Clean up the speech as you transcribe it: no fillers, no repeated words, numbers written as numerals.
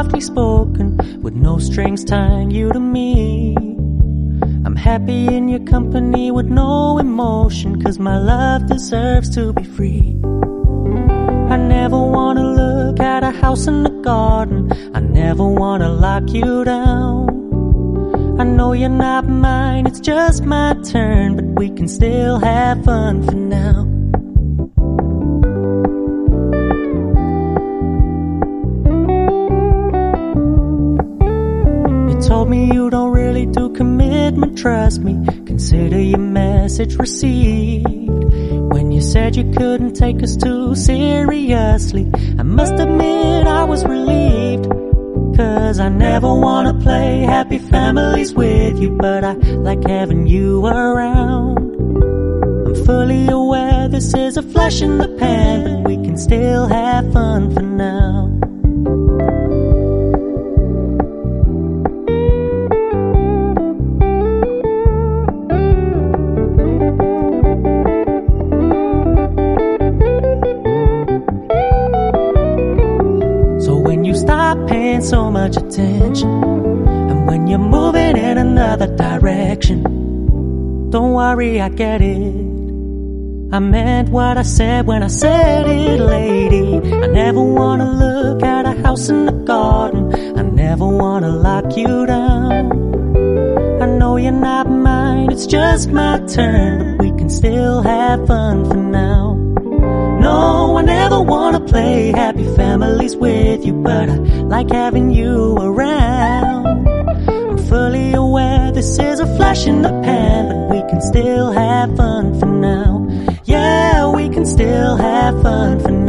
softly spoken, with no strings tying you to me. I'm happy in your company with no emotion, 'cause my love deserves to be free. I never wanna look at a house in the garden, I never wanna lock you down. I know you're not mine, it's just my turn, but we can still have fun for now. You told me you don't really do commitment, trust me, consider your message received. When you said you couldn't take us too seriously, I must admit I was relieved. 'Cause I never wanna play happy families with you, but I like having you around. I'm fully aware this is a flash in the pan, but we can still have fun for now. Stop paying so much attention, and when you're moving in another direction, don't worry, I get it. I meant what I said when I said it, lady. I never wanna look at a house in the garden, I never wanna lock you down. I know you're not mine, it's just my turn, but we can still have fun for now. No, I never wanna play happy families with you, but I like having you around. I'm fully aware this is a flash in the pan, but we can still have fun for now. Yeah, we can still have fun for now.